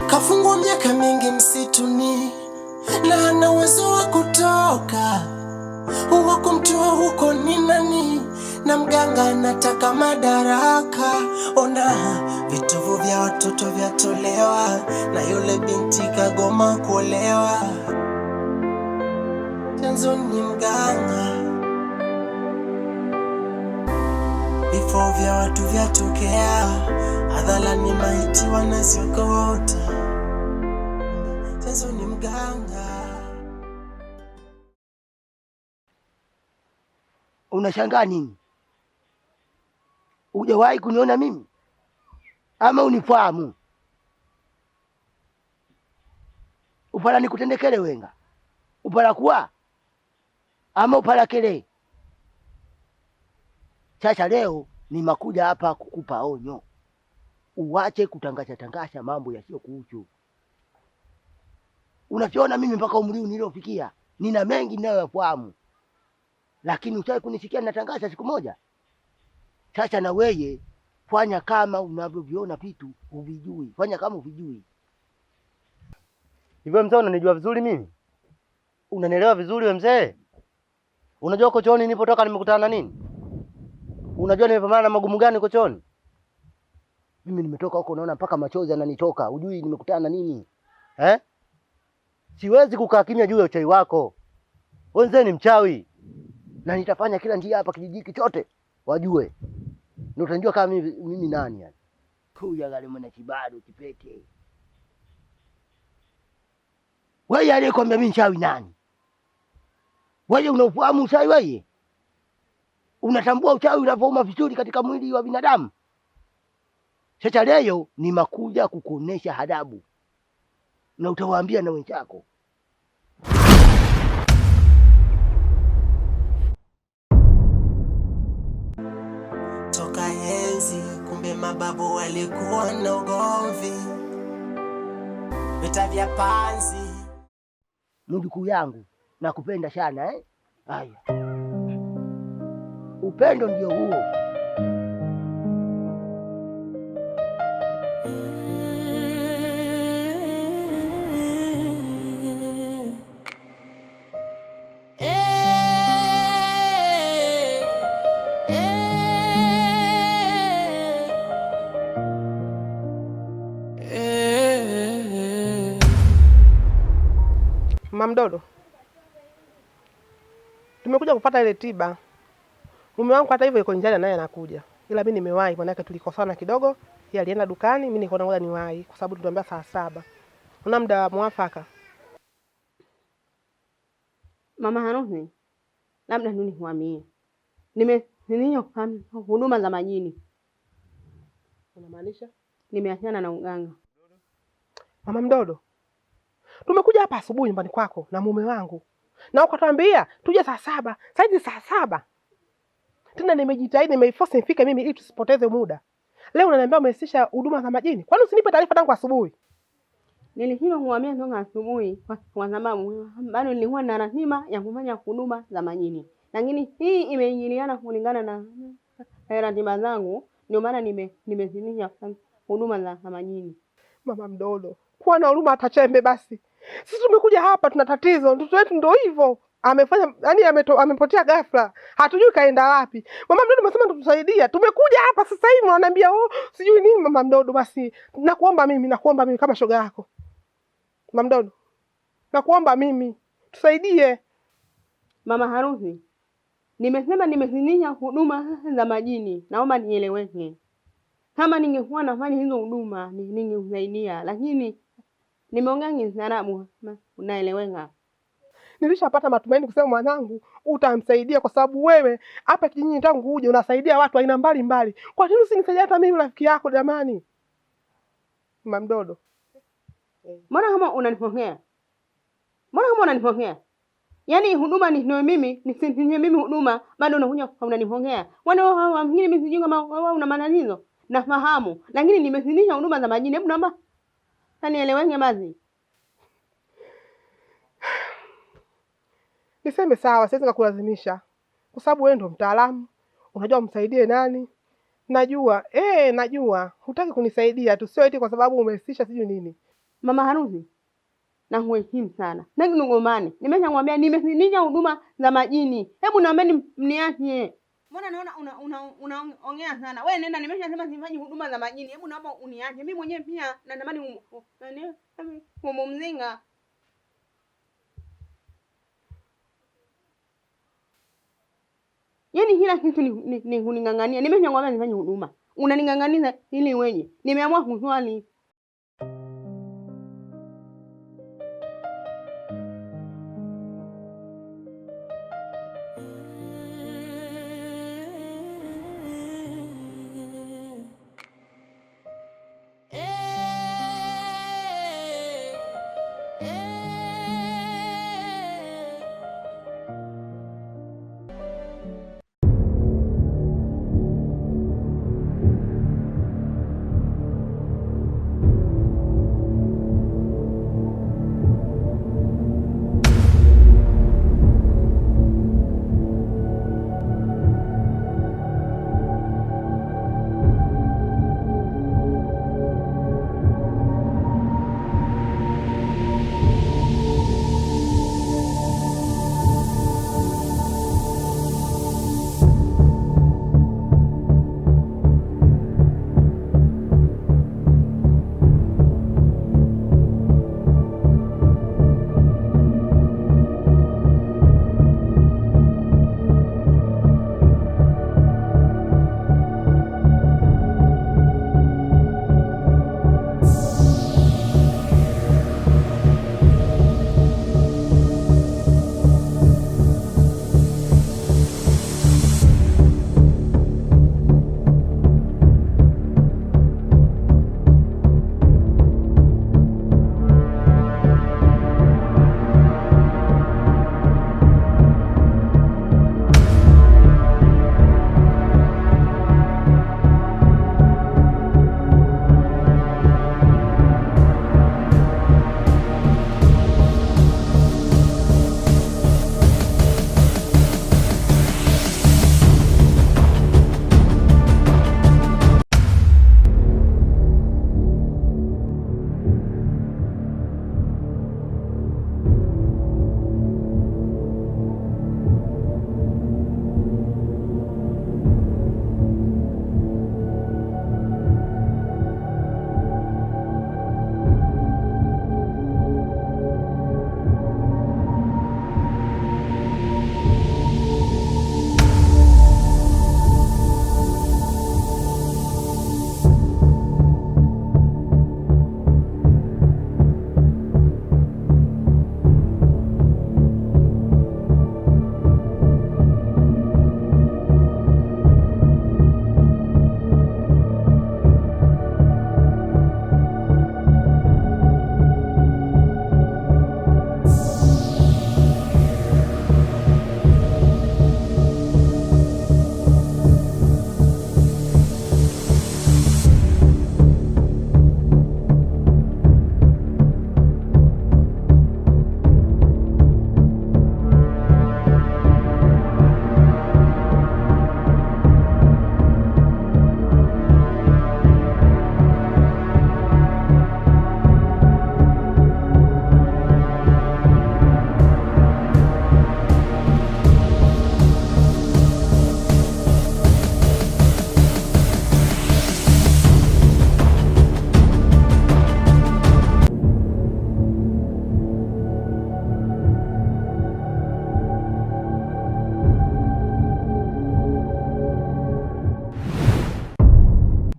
Kafungwa miaka mingi msituni na ana uwezo wa kutoka huwa kumtoa huko ni nani, na mganga anataka madaraka. Ona vitovu vya watoto vyatolewa na yule binti kagoma kuolewa. Chanzo ni mganga, vifo vya watu vyatokea hadharani, maiti wanaziokota. Chanzo ni mganga. Unashangaa nini? Hujawahi kuniona mimi ama unifahamu? Upala nikutendekele wenga, upala kuwa ama upala kele. Sasa leo nimakuja hapa kukupa onyo, uwache kutangasha mambo yasiyo kuhusu. Unafiona mimi mpaka umri niliofikia nina mengi ninayoyafahamu, lakini ushawahi kunisikia natangaza siku moja? Sasa na wewe fanya kama unavyoviona vitu uvijui, fanya kama uvijui. Hivyo mzee, unanijua vizuri mimi? Unanielewa vizuri wewe mzee? Unajua uko chooni nilipotoka nimekutana na nini? Unajua nimepambana na magumu gani uko chooni? Mimi nimetoka huko naona mpaka machozi yananitoka, hujui nimekutana na nini? Siwezi kukaa kimya juu ya uchawi wako. Wewe mzee ni mchawi. Na nitafanya kila njia hapa kijiji chote wajue. Ndio utajua kama mimi nani yani. Kuja gale mwana kibado kipete. Wewe aliyekwambia mimi mchawi nani? Wewe unafahamu uchawi wewe? Unatambua uchawi unavyouma vizuri katika mwili wa binadamu? Sasa leo ni makuja kukuonesha adabu. Na utawaambia na wenzako. Toka enzi kumbe mababu walikuwa na ugomvi, vita vya panzi. Mjukuu yangu nakupenda sana Haya. Upendo ndio huo. Mama Mdodo, tumekuja kupata ile tiba. Mume wangu hata hivyo yuko njiani naye anakuja. Ila mimi nimewahi, maana yake tulikosana kidogo. Yeye alienda dukani, mimi nikaona ngoja niwahi kwa sababu tuliambia saa 7. Una muda mwafaka? Mama Harusi, labda nini huamie. Ninyo huduma za majini. Unamaanisha? Nimeachana na uganga. Mama Mdodo, tumekuja hapa asubuhi nyumbani kwako na mume wangu. Na ukatuambia tuje saa 7. Sasa hivi saa 7. Tena nimejitahidi, nimeiforce nifike mimi ili tusipoteze muda. Leo unaniambia umesisha huduma za majini. Kwani usinipe taarifa tangu asubuhi? Nilishindwa kuhamia tangu asubuhi kwa sababu bado nilikuwa na ratiba ya kufanya huduma za majini. Lakini hii imeingiliana kulingana na ratiba zangu, ndio maana nimezimisha huduma za majini. Mama Mdodo, kuwa na huruma hata chembe basi. Sisi tumekuja hapa tuna tatizo. Mtoto wetu ndio hivyo. Amefanya amepotea ghafla. Hatujui kaenda wapi. Mama Mdodo umesema tutusaidia. Tumekuja hapa sasa hivi unaniambia sijui nini. Mama Mdodo basi nakuomba mimi kama shoga yako. Mama Mdodo, nakuomba mimi tusaidie. Mama Harusi, Nimesema nimezidisha huduma za majini. Naomba nieleweke. Kama ningekuwa nafanya hizo huduma ningekusaidia, lakini nimeongea kistaarabu, unaeleweka. Nilishapata matumaini kusema mwanangu utamsaidia, kwa sababu wewe hapa kijijini tangu uje unasaidia watu aina mbalimbali. Kwa nini usinisaidia hata mimi rafiki yako jamani? Mama Mdodo. Mbona kama unanipokea? Mbona kama unanipokea? Yaani huduma ni mimi, nisinye mimi huduma, bado unakuja unanipokea. Wana wengine mimi sijui kama wewe una mananizo. Nafahamu, lakini nimezidisha huduma za majini. Hebu naomba nieleweke basi. Niseme sawa, siwezi kukulazimisha. Kwa sababu wewe ndo mtaalamu, unajua umsaidie nani. Najua, najua. Hutaki kunisaidia tu, sio eti kwa sababu umesisha sijui nini. Mama harusi, na kuheshimu sana. Na kinungomane. Nimeshamwambia nimezidisha huduma za majini. Hebu naomba mniache. Mbona naona unaongea sana. Wewe nenda, nimeshasema sifanyi huduma za majini. Hebu naomba uniache. Mimi mwenyewe pia natamani umumzinga. Yaani kila kitu ni kuningangania. Nimeshamwambia nifanye huduma. Unaningangania ili weje. Nimeamua kuswali.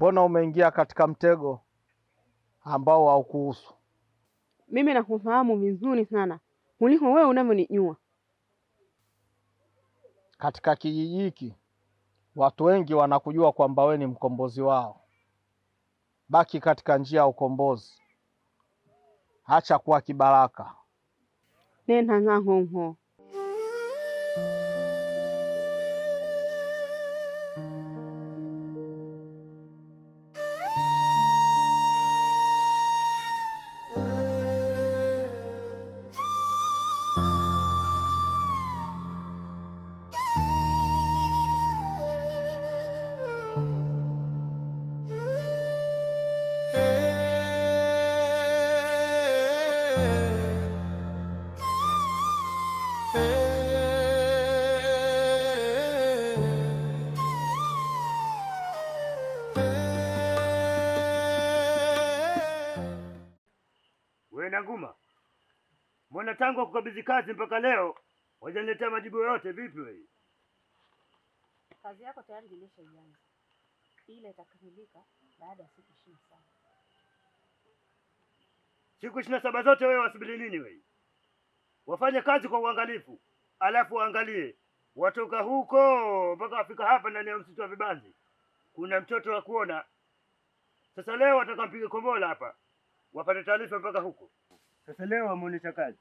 mbona umeingia katika mtego ambao haukuhusu? Mimi nakufahamu vizuri sana kuliko wewe unavyonijua. Katika kijiji hiki watu wengi wanakujua kwamba wewe ni mkombozi wao. Baki katika njia ya ukombozi, acha kuwa kibaraka. Nenda zangu huko. Nguma, mbona tangu kukabidhi kazi mpaka leo hujaniletea majibu yote? Vipi wewe? Kazi yako tayari imeshaianza, ile itakamilika baada ya siku 27. Siku 27 zote wewe wasubiri nini wewe? Wafanye kazi kwa uangalifu, alafu waangalie watoka huko mpaka wafika hapa ndani ya msitu wa Vibanzi. Kuna mtoto wa kuona. Sasa leo watakampige kombola hapa, wapate taarifa mpaka huko. Sasa leo wamuonesha kazi.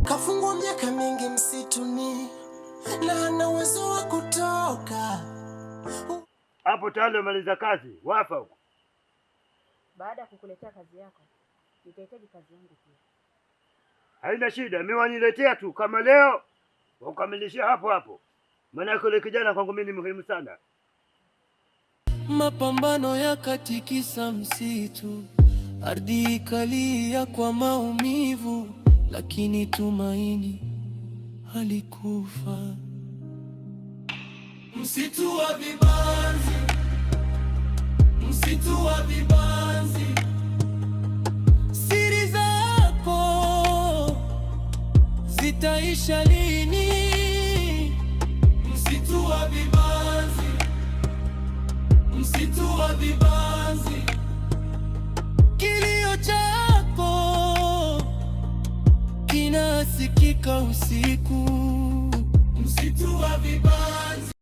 Kafungwa miaka mingi msituni na ana uwezo wa kutoka. Hapo tayari wamaliza kazi, wafa huko. Baada ya kukuletea kazi yako, nitahitaji kazi yangu pia. Haina shida, mimi waniletea tu kama leo, wakamilishia hapo hapo. Maana yule kijana kwangu mimi ni muhimu sana. Mapambano yakatikisa msitu, ardhi ikalia kwa maumivu, lakini tumaini halikufa. Msitu wa Vibanzi, msitu wa Vibanzi, siri zako zitaisha lini? Msitu wa Vibanzi, msitu wa Vibanzi, kilio chako kinasikika usiku. Msitu wa Vibanzi.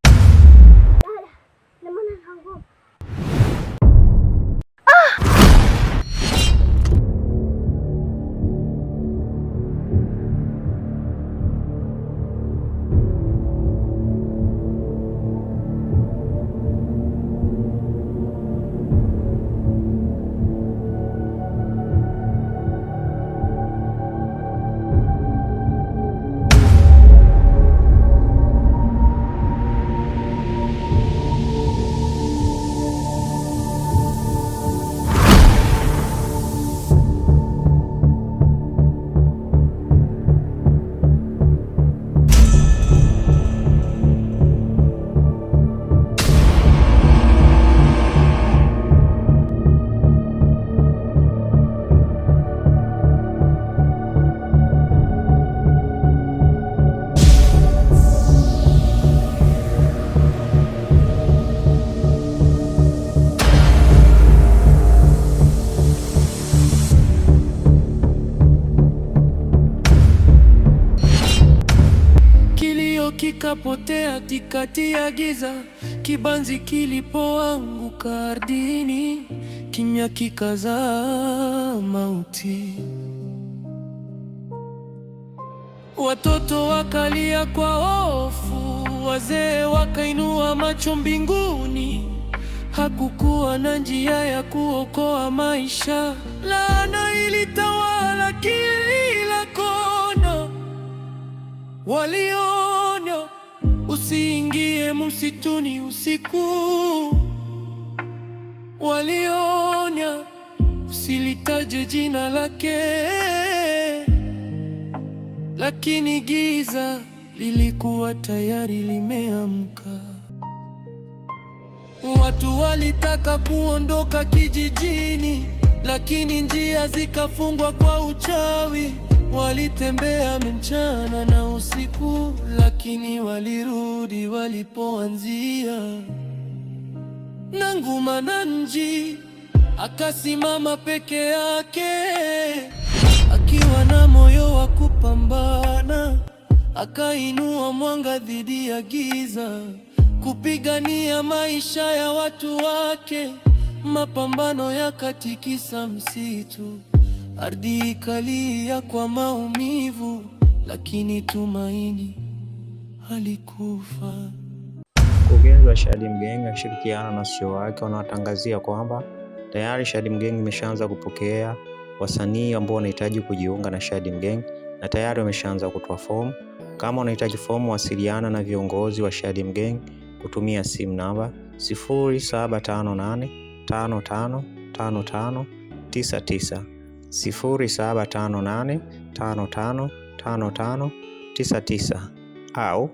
Kikapotea tikati ya giza, kibanzi kilipoanguka ardhini, kimya kikazaa mauti. Watoto wakalia kwa hofu, wazee wakainua macho mbinguni. Hakukuwa na njia ya kuokoa maisha, laana ilitawala kila kona. Walionya usiingie msituni usiku, walionya usilitaje jina lake, lakini giza lilikuwa tayari limeamka. Watu walitaka kuondoka kijijini, lakini njia zikafungwa kwa uchawi. Walitembea mchana na usiku, lakini walirudi walipoanzia. Na Nguma Nanji akasimama peke yake, akiwa na moyo wa kupambana. Akainua mwanga dhidi ya giza, kupigania maisha ya watu wake. Mapambano yakatikisa msitu, ardhi ikalia kwa maumivu, lakini tumaini halikufa. Mkurugenzi wa Shadim Gang akishirikiana na CEO wake wanawatangazia kwamba tayari Shadim Gang imeshaanza kupokea wasanii ambao wanahitaji kujiunga na Shadim Gang na tayari wameshaanza kutoa fomu. Kama unahitaji fomu, wasiliana na viongozi wa Shadim Gang kutumia simu namba 0758555599, 0758555599 au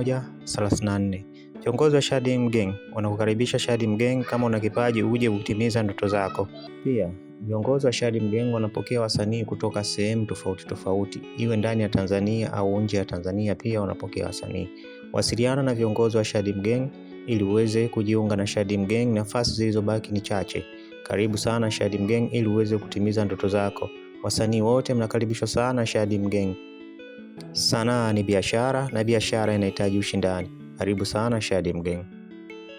0759747134. Viongozi wa Shadim Gang wanakukaribisha Shadim Gang. Kama una kipaji uje kutimiza ndoto zako. Pia viongozi wa Shadim Gang wanapokea wasanii kutoka sehemu tofauti tofauti, iwe ndani ya Tanzania au nje ya Tanzania. Pia wanapokea wasanii. Wasiliana na viongozi wa Shadim Gang ili uweze kujiunga na Shadim Gang. Nafasi zilizobaki ni chache. Karibu sana Shadim Gang ili uweze kutimiza ndoto zako. Wasanii wote mnakaribishwa sana Shadim Gang. Sanaa ni biashara na biashara inahitaji ushindani. Karibu sana Shadim Gang.